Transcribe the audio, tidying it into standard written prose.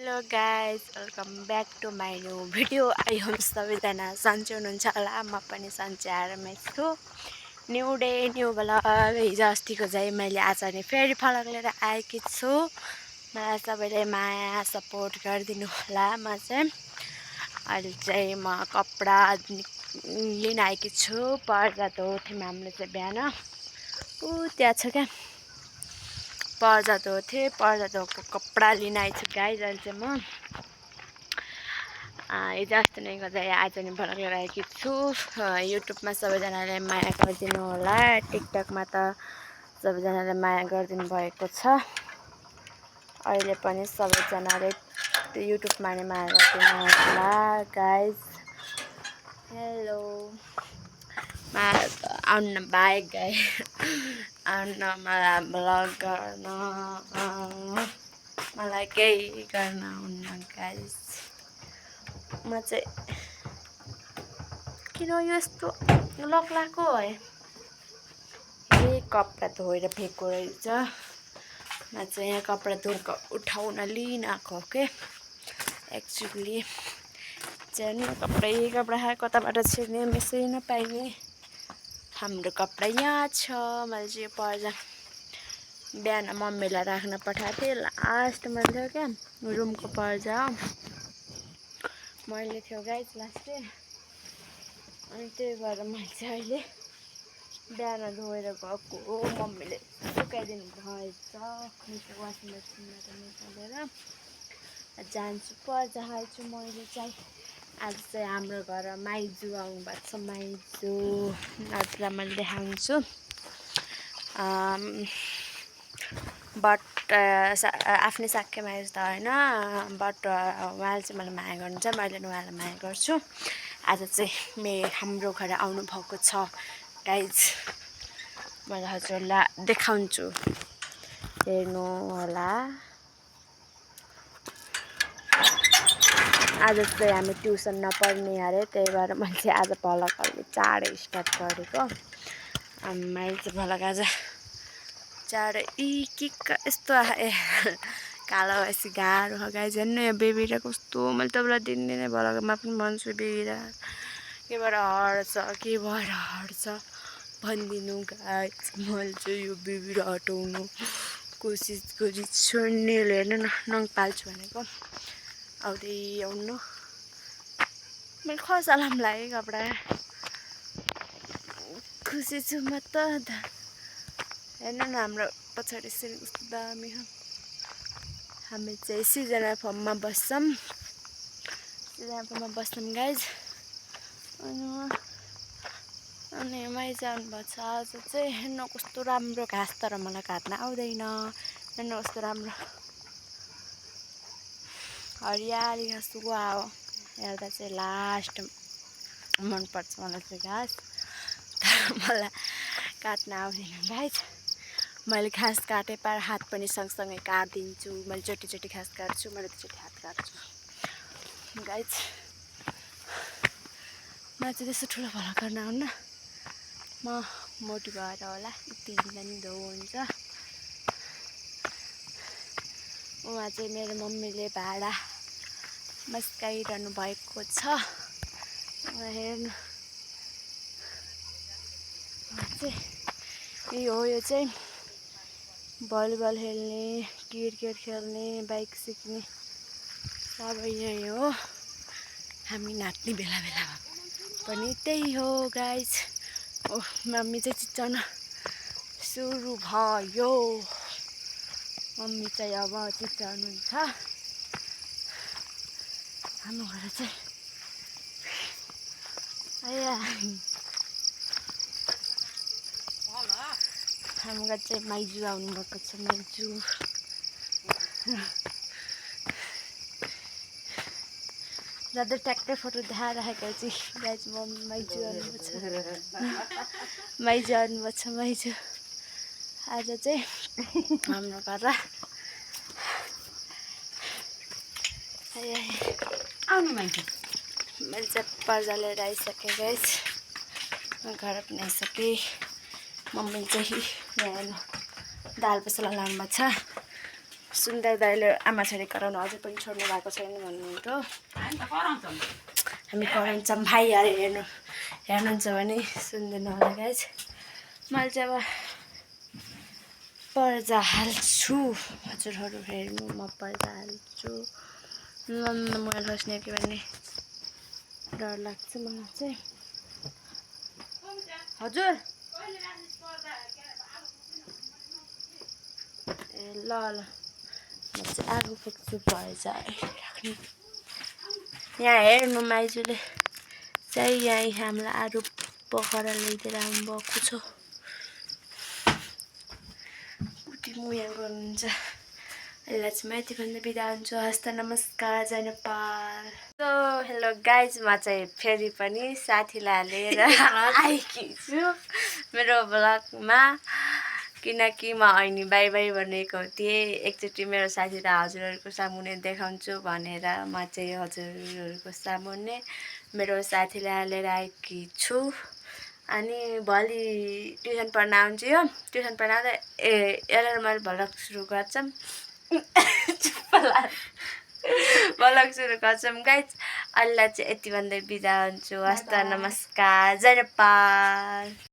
Hello guys welcome back to my new video. I hope सबैजना सन्चै हुनुहुन्छ होला। म पनि सन्चै आरामै छु। New day new blog. हिजो अस्तिको चाहिँ मैले आज नि फेरि फलक लिएर आएकी छु। मलाई सबैले माया सपोर्ट गरिदिनु होला। म चाहिँ अहिले चाहिँ म कपडा लिन आएकी छु। पर्दा धोथ्यौँ हामीले चाहिँ बिहान। त्यहाँ छ क्या पर्दा धोथेँ। पर्दा धोएको कपडा लिन आएछु गाइज। अहिले चाहिँ म हिजो अस्ति नै गर्दा आज नि भ्लग लिएर आएकी छु। युट्युबमा सबैजनाले माया गरिदिनु होला। टिकटकमा त सबैजनाले माया गरिदिनु भएको छ। अहिले पनि सबैजनाले युट्युबमा नै माया गरिदिनु होला गाइज। हेलो आउनु बाइक गाई आउनु मलाई भ्लग गर्न। मलाई केही गर्न हुन्न गाइज। म चाहिँ किन यो यस्तो लक्लाको है। यही कपडा धोएर फेको रहेछ। म चाहिँ यहाँ कपडा धोएको उठाउन लिन आएको हो के। एक्चुअली चाहिँ कपडा कताबाट छिर्ने मेसै नपाइने। हाम्रो कपडा यहाँ छ। मैले चाहिँ पर्दा बिहान मम्मीलाई राख्न पठाएको थिएँ। लास्टमा थियो क्या रुमको पर्दा मैले थियो गाइज लास्टै। अनि त्यही भएर मैले चाहिँ अहिले बिहान धोएर गएको हो। मम्मीले सुकाइदिनु भएछ मिटर वासिङ मेसिनबाट निकालेर। जान्छु पर्दा हाल्छु मैले चाहिँ। आज चाहिँ हाम्रो घर माइजू आउनुभएको छ। माइजू हजुरलाई मैले देखाउँछु। बट आफ्नै साक्के माइज त होइन। बट उहाँले चाहिँ मलाई माया गर्नुहुन्छ। मैले उहाँलाई माया गर्छु। आज चाहिँ हाम्रो घर आउनुभएको छ गाइज। मैले हजुरलाई देखाउँछु हेर्नु होला। आज चाहिँ हामी ट्युसन नपढ्ने अरे। त्यही भएर मैले चाहिँ आज भ्लग अहिले चाँडै स्टार्ट गरेको। मैले चाहिँ भ्लग आज चाँडै यस्तो कालो भएपछि गाह्रो हो गाइज। हेर्नु यो बेबीरा कस्तो। मैले तपाईँलाई दिनदिनै भ्लगमा पनि भन्छु बेबीरा के भएर हट्छ भनिदिनु गाइज। मैले चाहिँ यो बेबीरा हटाउनु कोसिस गरिछु। नेल हेर्नु न नङ पाल्छु भनेको आउँदै आउनु। मैले खसालाम लाग्यो कपडा। खुसी छु म त। हेर्नु न हाम्रो पछाडि सिन कस्तो दामी हो। हामी चाहिँ सिजनल फर्ममा बस्छौँ। गाइज। अनि माइज आउनुभएको छ। आज चाहिँ हेर्नु कस्तो राम्रो घाँस। तर मलाई काट्न आउँदैन। हेर्नु कस्तो राम्रो हरियाली घाँस वाउ। हेर्दा चाहिँ लास्ट मनपर्छ मलाई चाहिँ घाँस। तर मलाई काट्न आउँदैन गाइज। मैले घाँस काटे पार हात पनि सँगसँगै काटिदिन्छु। मैले चोटि घाँस काट्छु। मैले चोटि हात काट्छु गाइज। मलाई चाहिँ त्यस्तो ठुलो भ्लग गर्न आउन्न। म मोटी भएर होला यति पनि धो हुन्छ। उहाँ चाहिँ मेरो मम्मीले भाडा मस्काइरहनु भएको छ। हेर्नु यो चाहिँ भलिबल खेल्ने क्रिकेट खेल्ने बाइक सिक्ने सबै यही हो। हामी नाच्ने बेला पनि त्यही हो गाइज। मम्मी चाहिँ चिच्चाउन सुरु भयो। मम्मी चाहिँ अब चिच्चाउनुहुन्छ। हाम्रो घर चाहिँ हाम्रो चाहिँ माइजू आउनुभएको छ। माइजू ज्यादा ट्याक्कै फोटो देखाइराखेको चाहिँ गाइज। माइजू आउनुभएको छ। माइजू आज चाहिँ हाम्रो घर आउनु माइजू। मैले चाहिँ पर्दा लिएर आइसकेँ गाइज। घर पनि आइसकेँ। मम्मी चाहिँ यहाँ दाल पसला लानुभएको छ। सुन्दर दाइले आमा छोरी कराउनु अझै पनि छोड्नु भएको छैन भन्नुहुन्थ्यो हामी कराउँछौँ भाइ अरे हेर्नुहुन्छ भने सुन्दैन होला गाइज मैले चाहिँ अब पर्दा हाल्छु हजुरहरू हेर्नु म पर्दा हाल्छु मोबाइल खस्ने कि भन्ने डर लाग्छ मलाई चाहिँ हजुर ए ल ल म चाहिँ आगो फुक्छु पर्दा राख्नु यहाँ हेर्नु माइजूले चाहिँ यहाँ हामीलाई आगो पकाएर ल्याइदिएर आउनुभएको छ उति म यहाँ गर्नुहुन्छ यसलाई चाहिँ माथि भन्दा बिदा हुन्छु हस्त नमस्कार जय नेपाल हेलो गाइज म चाहिँ फेरि पनि साथीलाई लिएर आएकी छु मेरो ब्लगमा किनकि म ऐनी बाई बाई भनेको थिएँ एकचोटि मेरो साथीलाई हजुरहरूको सामुन्ने देखाउँछु भनेर म चाहिँ हजुरहरूको सामुन्ने मेरो साथीलाई लिएर आएकी छु अनि भोलि ट्युसन पढ्न आउँछु यो ट्युसन पढ्न आउँदा यसलाई मैले भ्लग सुरु गर्छौँ भ्लग सुरु गर्छौँ गाइज अहिले चाहिँ यति भन्दै बिदा हुन्छु हस्त नमस्कार जय नेपाल